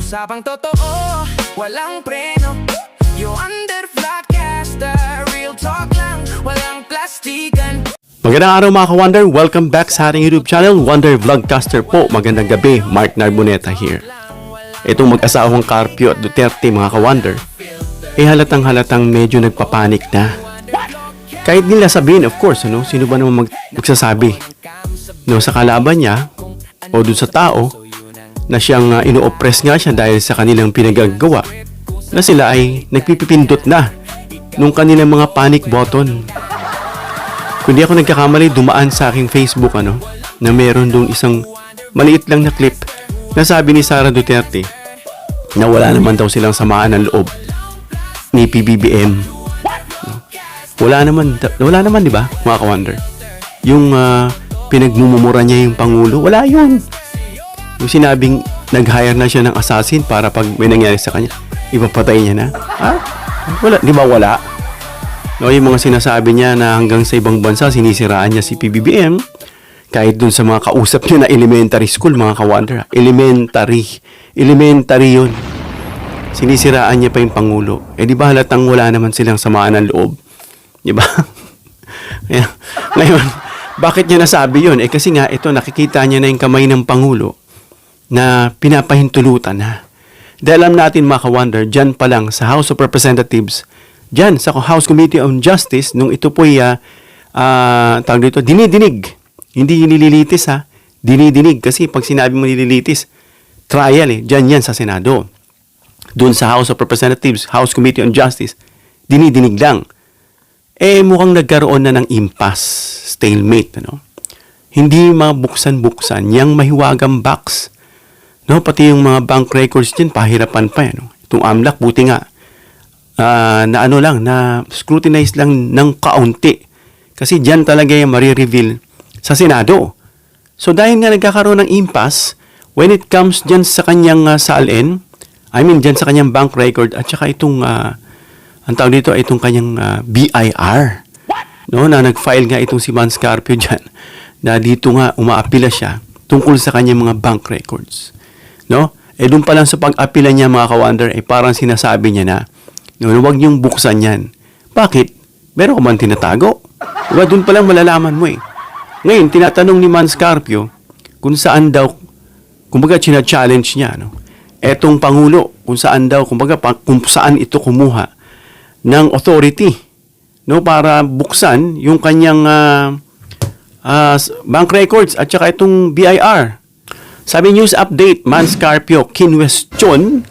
Usapang totoo, walang preno. You under Vlogcaster, real talk lang, walang plastikan. Magandang araw mga ka-Wonder, welcome back sa ating YouTube channel, Wonder Vlogcaster po. Magandang gabi, Mark Narboneta here. Itong mag-asawang Carpio at Duterte mga ka-Wonder, halatang medyo nagpapanik na. Kahit nila sabihin, of course, sino ba naman magsasabi sa kalaban niya o dun sa tao na siyang ino-oppress nga siya dahil sa kanilang pinagagawa, na sila ay nagpipipindot na nung kanilang mga panic button. Kung di ako nagkakamali, dumaan sa aking Facebook na meron doon isang maliit lang na clip na sabi ni Sara Duterte na wala naman daw silang samaan ng loob ni PBBM. Wala naman, di ba, mga ka-Wonder? Yung pinagmumura niya yung Pangulo, wala yun. Yung sinabing nag-hire na siya ng assassin para pag may nangyari sa kanya, ipapatay niya na. Wala, di ba wala? Yung mga sinasabi niya na hanggang sa ibang bansa sinisiraan niya si PBBM, kahit dun sa mga kausap niya na elementary school, mga ka-Wonder. Elementary yun. Sinisiraan niya pa yung Pangulo. Di ba halatang wala naman silang samaan ng loob? Di ba? Ngayon, bakit niya nasabi yun? Kasi nga, ito, nakikita niya na yung kamay ng Pangulo na pinapahintulutan na. Dahil alam natin mga ka-Wonder, dyan pa lang sa House of Representatives, dyan sa House Committee on Justice, nung ito po'y tawag dito, dinidinig. Hindi nililitis dinidinig. Kasi pag sinabi mo nililitis, trial dyan yan sa Senado. Doon sa House of Representatives, House Committee on Justice, dinidinig lang. Mukhang nagkaroon na ng impasse, stalemate, Hindi mabuksan-buksan, yung mahiwagang box. Pati yung mga bank records din, pahirapan pa yan. Itong AMLAC, buti nga, na scrutinize lang ng kaunti. Kasi dyan talaga yung marireveal sa Senado. So dahil nga nagkakaroon ng impasse, when it comes dyan sa kanyang salin, dyan sa kanyang bank record, at saka itong, ang tawag dito, itong kanyang BIR. Na nag-file nga itong si Mans Carpio dyan, na dito nga umaapila siya tungkol sa kanyang mga bank records. Doon pa lang sa pag-apila niya mga ka-Wonder, parang sinasabi niya na, huwag niyong buksan yan. Bakit? Meron ka man tinatago? Diba, doon pa lang malalaman mo Ngayon, tinatanong ni Mans Carpio kung saan daw, kumbaga, china-challenge niya, etong Pangulo, kung saan daw, kung saan ito kumuha ng authority, para buksan yung kanyang bank records at saka itong BIR. Sabi news update, Mans Carpio kinwestiyon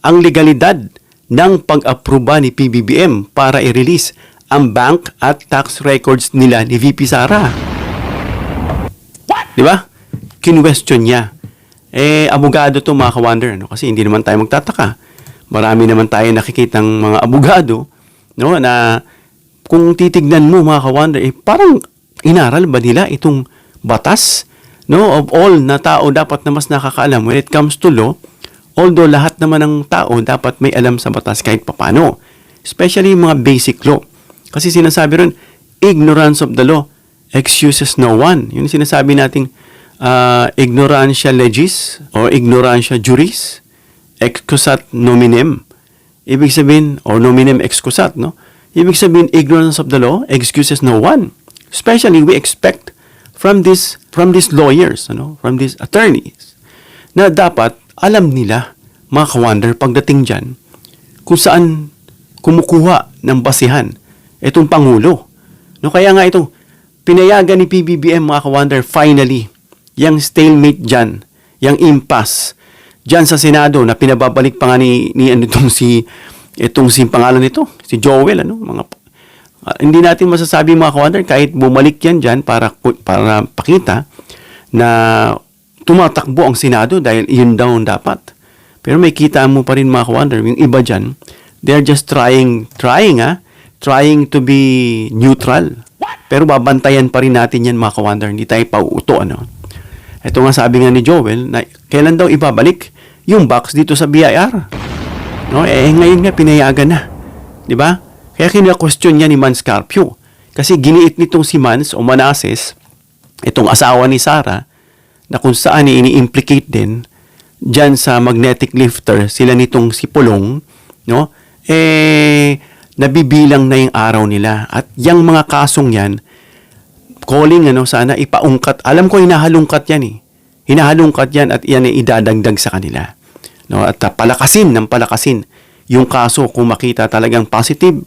ang legalidad ng pag-aproba ni PBBM para i-release ang bank at tax records nila ni VP Sara. Di ba? Kinwestiyon niya. Abogado to mga ka-Wonder, kasi hindi naman tayo magtataka. Marami naman tayo nakikitang mga abogado, na kung titignan mo mga ka-Wonder, parang inaral ba nila itong batas? Of all na tao dapat na mas nakakaalam when it comes to law, although lahat naman ng tao dapat may alam sa batas kahit papano. Especially mga basic law. Kasi sinasabi ron, ignorance of the law excuses no one. Yun sinasabi nating ignorantia legis or ignorantia juris excusat nominem. Ibig sabihin, or nominem excusat, Ibig sabihin, ignorance of the law excuses no one. Especially, we expect from these lawyers, from these attorneys, na dapat alam nila, mga ka-Wonder, pagdating dyan, kung saan kumukuha ng basihan itong Pangulo. Kaya nga itong pinayagan ni PBBM, mga ka-Wonder, finally, yung stalemate dyan, yung impasse, dyan sa Senado, na pinababalik pa nga itong si pangalan nito, si Joel, hindi natin masasabi mga ka-Wonder, kahit bumalik yan dyan para pakita na tumatakbo ang Senado dahil yun daw dapat. Pero may kita mo pa rin mga ka-Wonder, yung iba dyan, they're just trying to be neutral. Pero babantayan pa rin natin yan mga ka-Wonder, hindi tayo pauuto. Ito nga sabi nga ni Joel, na kailan daw ibabalik yung box dito sa BIR? Ngayon nga pinayagan na. Di ba? Kaya kina-question niya ni Mans Carpio. Kasi giniit nitong si Mans o Manases, itong asawa ni Sara, na kung saan ini-implicate din dyan sa magnetic lifter, sila nitong si Pulong, no? Nabibilang na yung araw nila. At yung mga kasong yan, calling, sana ipaungkat. Alam ko, hinahalungkat yan eh. Hinahalungkat yan at yan ay idadagdag sa kanila. No? At palakasin yung kaso kung makita talagang positive,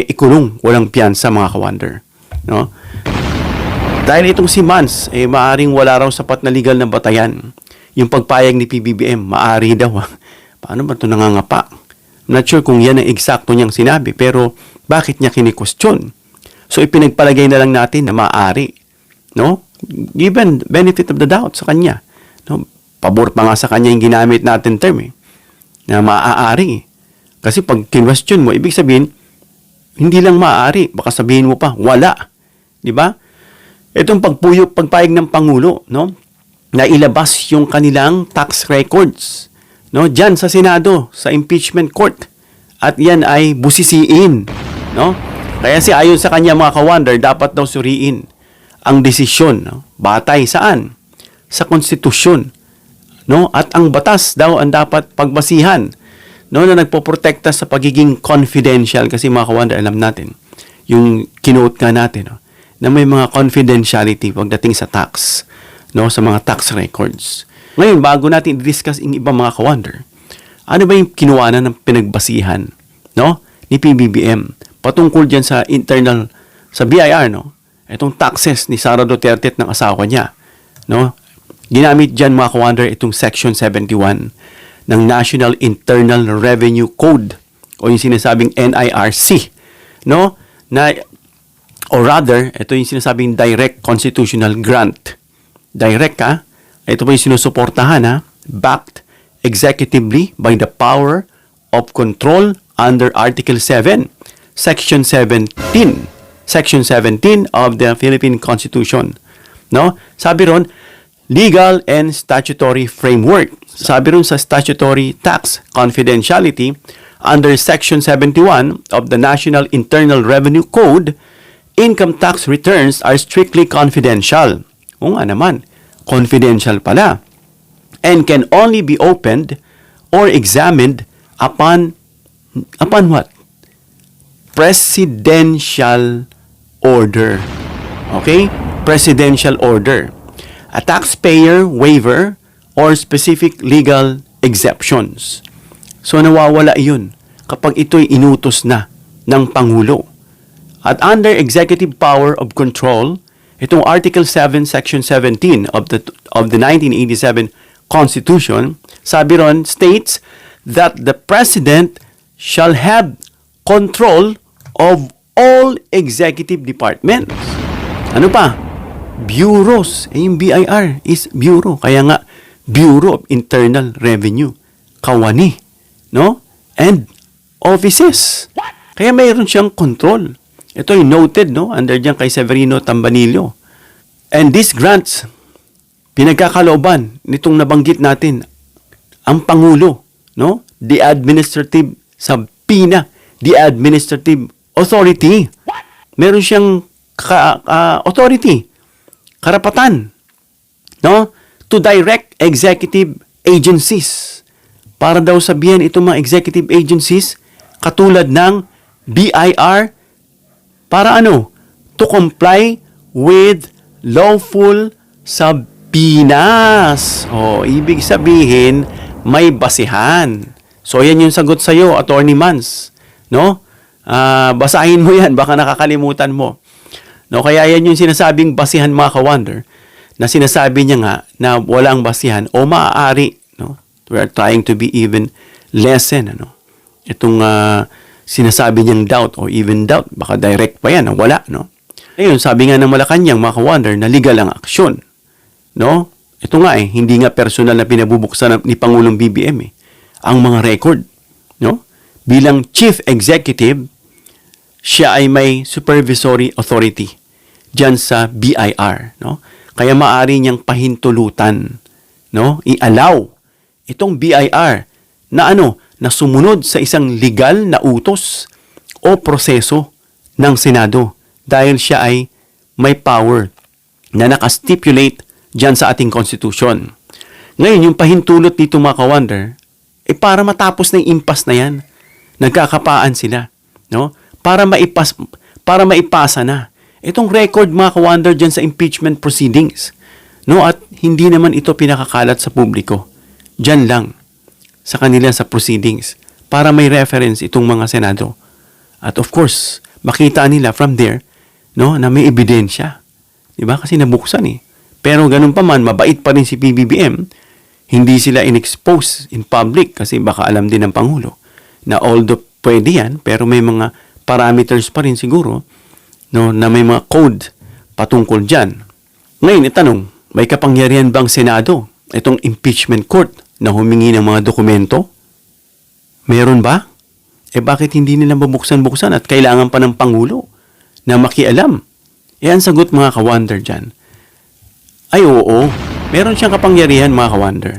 ikulong, walang piyansa mga ka-wonder. No? Dahil itong si Mans, maaring wala raw sapat na legal na batayan. Yung pagpayag ni PBBM, maari daw. Paano ba ito nangangapa? I'm not sure kung yan ang eksakto niyang sinabi, pero bakit niya kinikwestiyon? So, ipinagpalagay na lang natin na maaari. No? Given benefit of the doubt sa kanya. No? Pabor pa nga sa kanya yung ginamit natin term na maaari. Kasi pag kinwestiyon mo, ibig sabihin, hindi lang maaari. Baka sabihin mo pa, wala. Di ba? Itong pagpayag ng Pangulo, no? Na ilabas yung kanilang tax records, no? Diyan sa Senado, sa impeachment court. At yan ay busisiin, no? Kaya ayon sa kanya mga ka-wonder, dapat daw suriin ang desisyon, no? Batay saan? Sa konstitusyon, no? At ang batas daw ang dapat pagbasihan, no? Na nagpoprotekta sa pagiging confidential, kasi mga ka-wonder, alam natin, yung kinote nga natin, no? Na may mga confidentiality pagdating sa tax, no, sa mga tax records. Ngayon, bago natin i-discuss yung ibang mga ka-wonder, ano ba yung kinuwanan ng pinagbasihan, no, ni PBBM patungkol dyan sa internal, sa BIR, no, itong taxes ni Sara Duterte at ng asawa niya, no, ginamit dyan mga ka-wonder itong Section 71 ng National Internal Revenue Code o yung sinasabing NIRC, no, na, or rather, ito yung sinasabing direct constitutional grant. Direct, ito po yung sinusuportahan, backed executively by the power of control under Article 7, Section 17 of the Philippine Constitution. No? Sabi ron, legal and statutory framework. Sabi ron sa statutory tax confidentiality under Section 71 of the National Internal Revenue Code, income tax returns are strictly confidential. O nga naman, confidential pala. And can only be opened or examined upon what? Presidential order. Okay? Presidential order. A taxpayer waiver or specific legal exceptions. So nawawala yun kapag ito'y inutos na ng Pangulo. At under executive power of control, itong Article 7, Section 17 of the 1987 Constitution, sabi ron, states that the President shall have control of all executive departments. Ano pa? Bureaus. Yung BIR is bureau. Kaya nga, Bureau of Internal Revenue. Kawani. No? And offices. Kaya mayroon siyang control. Ito ay noted, no? Under dyan kay Severino Tambanillo. And these grants, pinagkakalooban nitong nabanggit natin, ang Pangulo, no? The administrative subpoena, the administrative authority. Meron siyang authority, karapatan, no? To direct executive agencies. Para daw sabihan itong mga executive agencies, katulad ng BIR, para ano? To comply with lawful subpoenas. O, ibig sabihin, may basihan. So, yan yung sagot sa'yo, Attorney Mans. No? Basahin mo yan, baka nakakalimutan mo. No? Kaya yan yung sinasabing basihan, mga ka-wonder, na sinasabi niya nga na walang basihan o maaari. No? We are trying to be even lessen. Ano? Itong sinasabi niyang doubt o even doubt, baka direct pa yan, wala, no? Ngayon, sabi nga ng Malacanang, mga ka-wonder, na legal ang aksyon, no? Ito nga hindi nga personal na pinabubuksan ni Pangulong BBM ang mga record, no? Bilang Chief Executive, siya ay may supervisory authority dyan sa BIR, no? Kaya maaari niyang pahintulutan, no? I-allow itong BIR na na sumunod sa isang legal na utos o proseso ng Senado dahil siya ay may power na nakastipulate dyan sa ating konstitusyon. Ngayon, yung pahintulot dito mga ka-wonder, para matapos na yung impasse na yan, nagkakapaan sila, no? Para maipasa na itong record mga ka-wonder dyan sa impeachment proceedings, no? At hindi naman ito pinakakalat sa publiko. Dyan lang sa kanila sa proceedings para may reference itong mga senado. At of course, makita nila from there, no, na may ebidensya. 'Di ba? Kasi nabuksan eh. Pero ganun pa man, mabait pa rin si PBBM. Hindi sila in-expose in public kasi baka alam din ng Pangulo na although pwede yan, pero may mga parameters pa rin siguro, no, na may mga code patungkol dyan. Ngayon, itanong, may kapangyarihan bang Senado, itong impeachment court, na humingi ng mga dokumento? Meron ba? Bakit hindi nila mabuksan-buksan at kailangan pa ng Pangulo na makialam? Ang sagot mga ka-wonder dyan, ay oo, meron siyang kapangyarihan mga ka-wonder,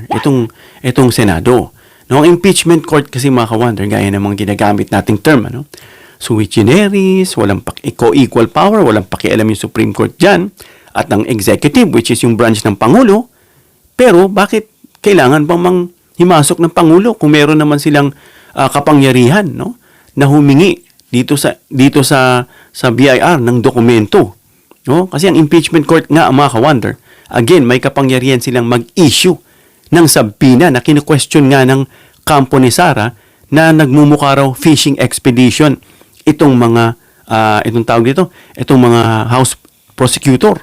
itong Senado. No, ang impeachment court kasi mga ka-wonder, gaya ng mga ginagamit nating term, ano? Sui generis, walang co-equal power, walang pakialam yung Supreme Court dyan, at ang executive, which is yung branch ng Pangulo. Pero bakit kailangan bang himasok ng Pangulo kung meron naman silang kapangyarihan, no, na humingi dito sa BIR ng dokumento, no? Kasi ang impeachment court nga mga ka-wonder, again, may kapangyarihan silang mag-issue ng subpoena na kinu-question nga ng kampo ni Sara na nagmumukha raw fishing expedition itong mga itong mga House prosecutor.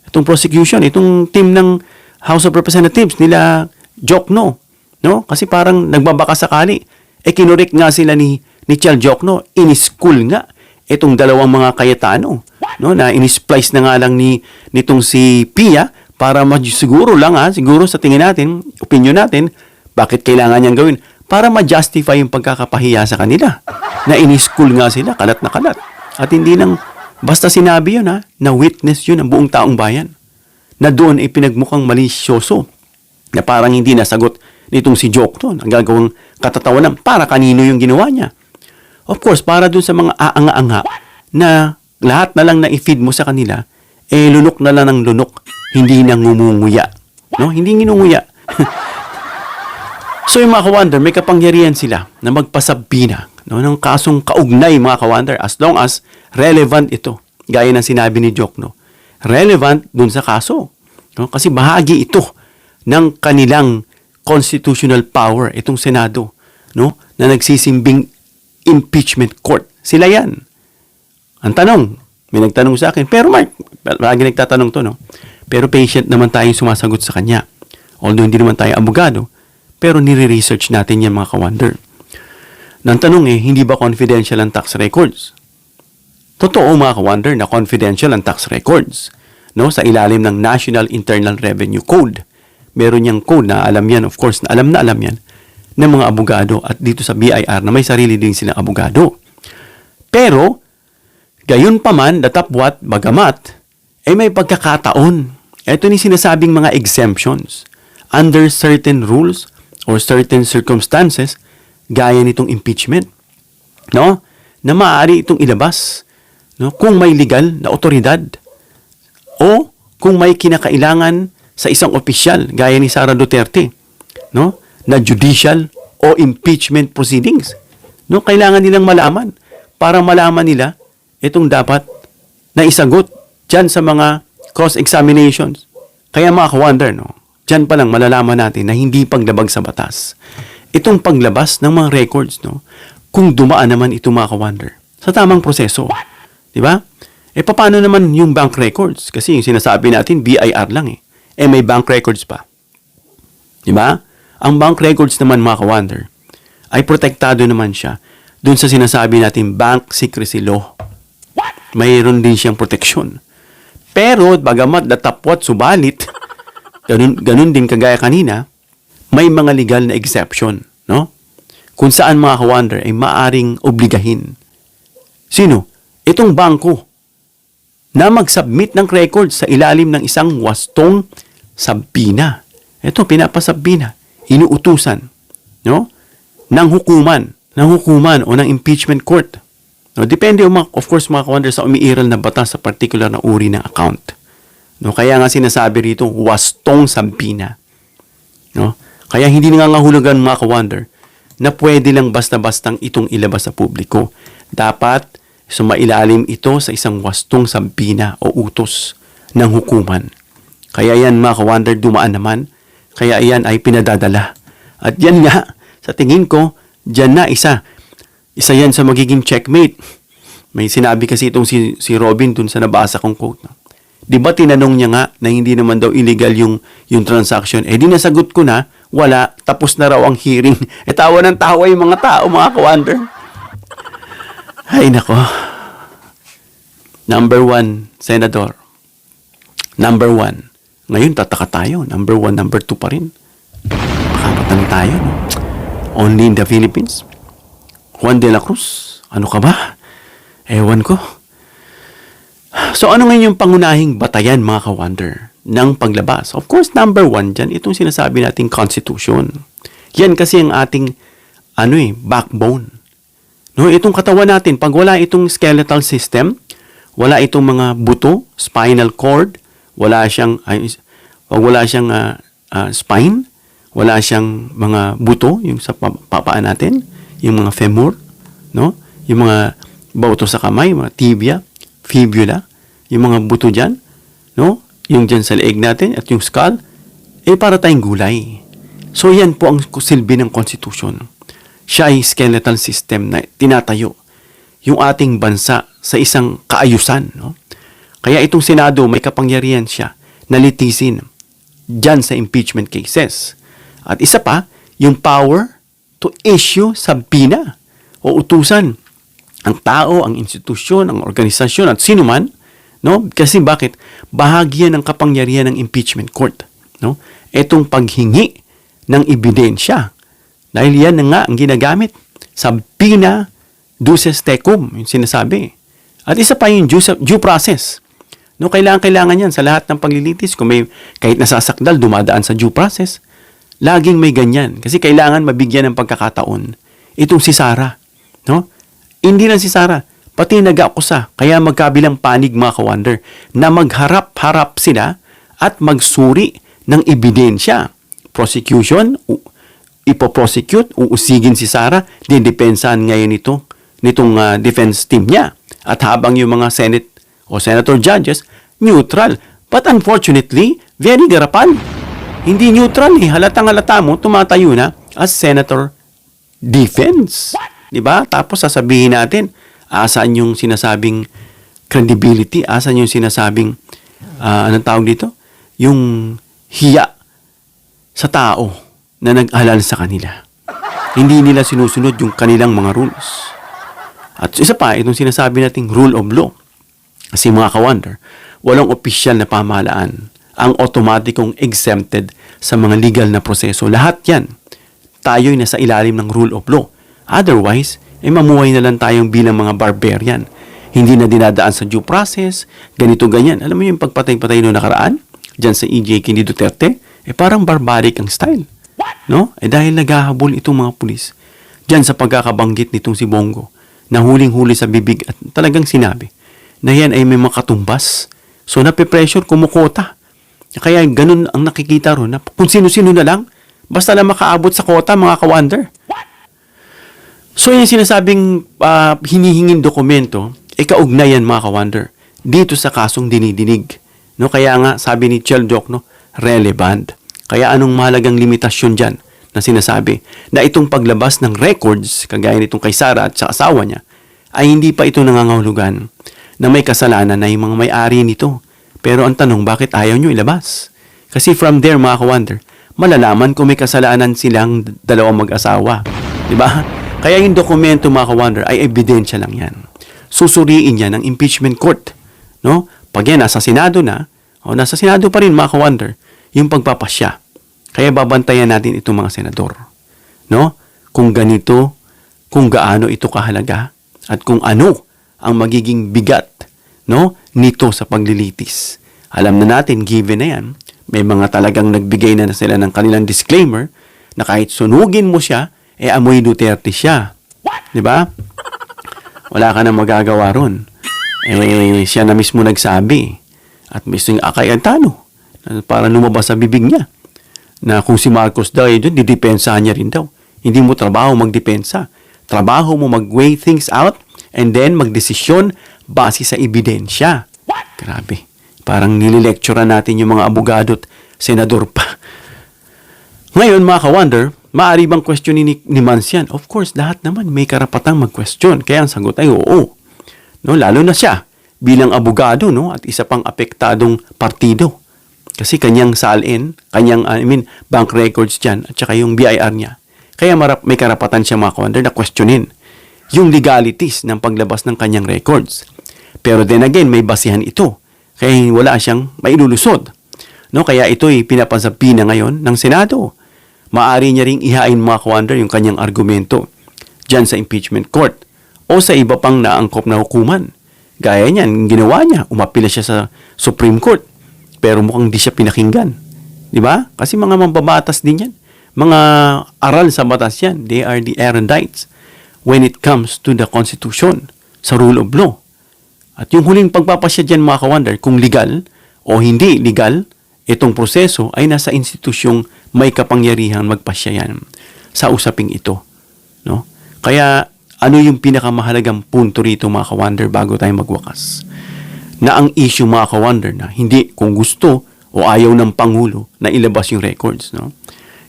Itong prosecution, itong team ng House of Representatives nila Jokno, no? Kasi parang nagbabaka sakali. Kinurik nga sila ni Chal Jokno, in-school nga itong dalawang mga Cayetano, no? Na in-splice na nga lang nitong si Pia para siguro lang siguro sa tingin natin, opinion natin, bakit kailangan niyang gawin? Para ma-justify yung pagkakapahiya sa kanila. Na in-school nga sila, kalat na kalat. At hindi nang basta sinabi yun na witness yun ang buong taong bayan. Na doon ay pinagmukhang malisyoso na parang hindi nasagot nitong si Jokno, ang gagawang katatawanan para kanino yung ginawa niya. Of course, para doon sa mga aanga-anga na lahat na lang na i-feed mo sa kanila, lunok na lang ng lunok, hindi na ngumunguya. No? Hindi nginunguya. So yung mga ka-wonder, may kapangyarihan sila na magpasabina, no, ng kasong kaugnay mga ka-wonder as long as relevant ito. Gaya ng sinabi ni Jokno. Relevant dun sa kaso. No? Kasi bahagi ito ng kanilang constitutional power, itong Senado, no, na nagsisimbing impeachment court. Sila yan. Ang tanong, may nagtanong sa akin, pero Mark, lagi nagtatanong to, no? Pero patient naman tayong sumasagot sa kanya. Although hindi naman tayo abogado, pero nire-research natin yan mga ka-wonder. Nang tanong hindi ba confidential ang tax records? Totoo mga ka-wonder na confidential ang tax records, no, sa ilalim ng National Internal Revenue Code. Meron niyang code na alam yan, of course, na alam yan ng mga abogado at dito sa BIR na may sarili din silang abogado. Pero, gayon pa man, datapwat, bagamat, may pagkakataon. Ito ni sinasabing mga exemptions under certain rules or certain circumstances gaya nitong impeachment, no, na maaari itong ilabas, no, kung may legal na otoridad o kung may kinakailangan sa isang opisyal gaya ni Sara Duterte, no, na judicial o impeachment proceedings, no, kailangan nilang malaman para malaman nila itong dapat na isagot dyan sa mga cross-examinations. Kaya mga ka-wonder, no, dyan pa lang malalaman natin na hindi paglabag sa batas itong paglabas ng mga records, no, kung dumaan naman ito mga ka-wonder sa tamang proseso. Di ba? Paano naman yung bank records? Kasi yung sinasabi natin, BIR lang may bank records pa. Di ba? Ang bank records naman mga ka-wonder ay protektado naman siya dun sa sinasabi natin bank secrecy law. Mayroon din siyang proteksyon. Pero bagamat datapwat subalit, ganun din kagaya kanina, may mga legal na exception, no? Kung saan mga ka-wonder ay maaring obligahin. Sino? Itong bangko na mag-submit ng records sa ilalim ng isang wastong sabina. Ito, pinapasabina, inuutusan, no, ng hukuman o ng impeachment court. No, depende of course mga ka-wonder sa umiiral na batas sa particular na uri ng account. No, kaya nga sinasabi rito, wastong sabina. No? Kaya hindi nangangahulugan mga ka-wonder na pwede lang basta-bastang itong ilabas sa publiko. Dapat sumailalim ito sa isang wastong sampina o utos ng hukuman. Kaya yan mga ka-wonder dumaan naman. Kaya yan ay pinadadala. At yan nga, sa tingin ko, dyan na isa. Isa yan sa magiging checkmate. May sinabi kasi itong si Robin dun sa nabasa kong quote. Di ba tinanong niya nga na hindi naman daw illegal yung transaction? Eh di nasagot ko na, wala, tapos na raw ang hearing. Tawa ng tawa yung mga tao, mga ka-wonder. Ay nako. Number 1, Senador. Number 1. Ngayon, tataka tayo. Number 1, number 2 pa rin. Makapatan tayo, no? Only in the Philippines. Juan de la Cruz. Ano ka ba? Ewan ko. So, ano ngayon yung pangunahing batayan, mga ka-wonder, ng paglabas? Of course, number 1 dyan, itong sinasabi nating Constitution. Yan kasi ang ating, backbone. No, itong katawan natin, pag wala itong skeletal system, wala itong mga buto, spinal cord, wala siyang spine, wala siyang mga buto, yung sa papaan natin, yung mga femur, no? Yung mga buto sa kamay, mga tibia, fibula, yung mga buto dyan, no? Yung dyan sa leeg natin at yung skull, para tayong gulay. So yan po ang silbi ng Constitution. Siya ay skeletal system na tinatayo yung ating bansa sa isang kaayusan, no? Kaya itong Senado, may kapangyarihan siya na litisin dyan sa impeachment cases. At isa pa, yung power to issue subpoena o utusan ang tao, ang institusyon, ang organisasyon at sino man, no? Kasi bakit? Bahagi yan ng kapangyarihan ng impeachment court, no? Itong paghingi ng ebidensya. Dahil yan na nga ang ginagamit. Subpoena duces tecum, yung sinasabi. At isa pa yung due process. No, kailangan yan sa lahat ng paglilitis. Kung may kahit nasasakdal, dumadaan sa due process. Laging may ganyan. Kasi kailangan mabigyan ng pagkakataon. Itong si Sarah. No? Hindi lang si Sarah. Pati nag-akusa. Kaya magkabilang panig mga ka-wonder na magharap-harap sila at magsuri ng ebidensya. Prosecution, ipoprosecute, uusigin si Sarah, didepensahan ngayon nitong defense team niya. At habang yung mga Senate o Senator judges, neutral. But unfortunately, very garapal. Hindi neutral eh. Halatang-halata mo, tumatayo na as Senator Defense. Diba? Tapos sasabihin natin, asan yung sinasabing credibility, asan yung sinasabing, anong tawag dito? Yung hiya sa tao na nag-alala sa kanila. Hindi nila sinusunod yung kanilang mga rules. At isa pa, itong sinasabi nating rule of law. Kasi mga ka-wonder, walang opisyal na pamahalaan ang automatikong exempted sa mga legal na proseso. Lahat yan, tayo'y nasa ilalim ng rule of law. Otherwise, mamuhay na lang tayong bilang mga barbarian. Hindi na dinadaan sa due process, ganito, ganyan. Alam mo yung pagpatay-patay noong nakaraan? Diyan sa EJ Kini Duterte, parang barbaric ang style. No? Dahil naghahabol itong mga pulis. Diyan sa pagkakabanggit nitong si Bongo, na huling-huli sa bibig at talagang sinabi na yan ay may mga katumbas. So, napipressure, kumukota. Kaya ganun ang nakikita ron na kung sino-sino na lang, basta lang makaabot sa kota, mga ka-wonder. So, yung sinasabing hinihingin dokumento, kaugnayan mga ka-wonder, dito sa kasong dinidinig. No? Kaya nga, sabi ni Cheldok, no, relevant. Kaya anong mahalagang limitasyon dyan na sinasabi na itong paglabas ng records, kagaya nitong kay Sarah at sa asawa niya, ay hindi pa ito nangangahulugan na may kasalanan na yung mga may-ari nito. Pero ang tanong, bakit ayaw nyo ilabas? Kasi from there, mga ka-wonder, malalaman kung may kasalanan silang dalawang mag-asawa. Diba? Kaya yung dokumento, mga ka-wonder, ay ebidensya lang yan. Susuriin yan ng impeachment court. No? Pag yan, nasa Senado na, nasa Senado pa rin, mga ka-wonder, yung pagpapasya. Kaya babantayan natin itong mga senador. No? Kung ganito, kung gaano ito kahalaga, at kung ano ang magiging bigat, no, nito sa paglilitis. Alam na natin, given na yan, may mga talagang nagbigay na sila ng kanilang disclaimer na kahit sunugin mo siya, amoy Duterte siya. Diba? Wala ka na magagawa ron. Siya na mismo nagsabi. At mismo yung akay antano. Para lumabas sa bibig niya. na kung si Marcos daw ay doon, didepensahan niya rin daw. Hindi mo trabaho magdepensa. Trabaho mo mag-weigh things out and then magdesisyon base sa ebidensya. Grabe. Parang nililecturean natin yung mga abogado at senador pa. Ngayon, mga ka-wonder, maaari bang question ni Mans yan? Of course, lahat naman may karapatang mag-question. Kaya ang sagot ay oo. No, lalo na siya bilang abogado, no, at isa pang apektadong partido. Kasi kanyang salin, bank records dyan, at saka yung BIR niya. Kaya may karapatan siya, mga ka-wonder, na questionin yung legalities ng paglabas ng kanyang records. Pero then again, may basihan ito. Kaya wala siyang mailulusod. No, kaya ito'y pinapansabi na ngayon ng Senado. Maaari niya ring ihain, mga ka-wonder, yung kanyang argumento dyan sa impeachment court o sa iba pang naangkop na hukuman. Gaya niyan, ginawa niya, umapila siya sa Supreme Court. Pero mukhang di siya pinakinggan. Di ba? Kasi mga mambabatas din yan. Mga aral sa batas yan. They are the erudites when it comes to the Constitution, sa rule of law. At yung huling pagpapasya dyan, mga ka-wonder, kung legal o hindi legal, itong proseso ay nasa institusyong may kapangyarihang magpasya yan sa usaping ito. No? Kaya, ano yung pinakamahalagang punto rito, mga ka-wonder, bago tayo magwakas? Na ang issue, mga ka-wonder, na hindi kung gusto o ayaw ng Pangulo na ilabas yung records. No?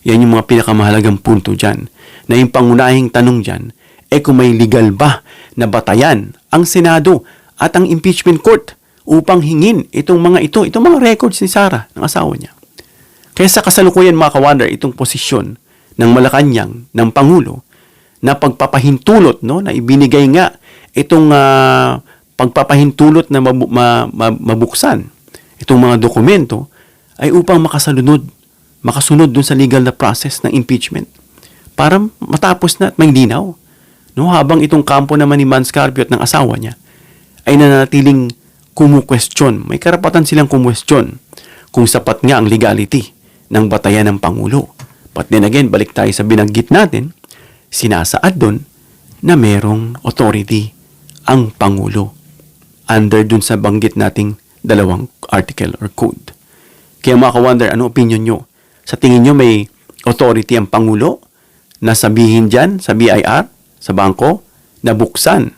Yan yung mga pinakamahalagang punto dyan. Na yung pangunahing tanong dyan, kung may legal ba na batayan ang Senado at ang impeachment court upang hingin itong mga records ni Sara, ng asawa niya. Kaya sa kasalukuyan, mga ka-wonder, itong posisyon ng Malacanang, ng Pangulo, na pagpapahintulot, no, na ibinigay nga itong pagpapahintulot na mabuksan itong mga dokumento ay upang makasunod dun sa legal na process ng impeachment para matapos na at may linaw. No, habang itong kampo naman ni Mans Carpio at ng asawa niya ay nanatiling kumu-question. May karapatan silang kumu-question kung sapat nga ang legality ng batayan ng Pangulo. But then again, balik tayo sa binanggit natin, sinasaad doon na merong authority ang Pangulo under dun sa banggit nating dalawang article or code. Kaya mga ka-wonder, ano opinion nyo? Sa tingin nyo may authority ang Pangulo na sabihin dyan sa BIR, sa bangko, na buksan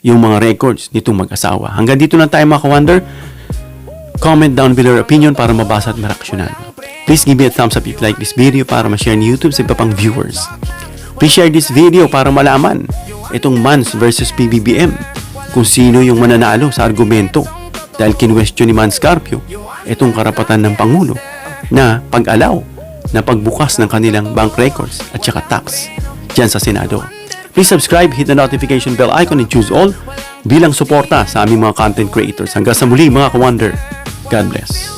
yung mga records nitong mag-asawa? Hanggang dito lang tayo, mga ka-wonder. Comment down below your opinion para mabasa at maraksyonan. Please give me a thumbs up if you like this video para ma-share ni YouTube sa iba pang viewers. Please share this video para malaman itong Mans versus PBBM kung sino yung mananalo sa argumento dahil kinwestiyon ni Mans Carpio itong karapatan ng Pangulo na pag-allow na pagbukas ng kanilang bank records at saka tax dyan sa Senado. Please subscribe, hit the notification bell icon and choose all bilang suporta sa aming mga content creators. Hanggang sa muli, mga ka-wonder. God bless.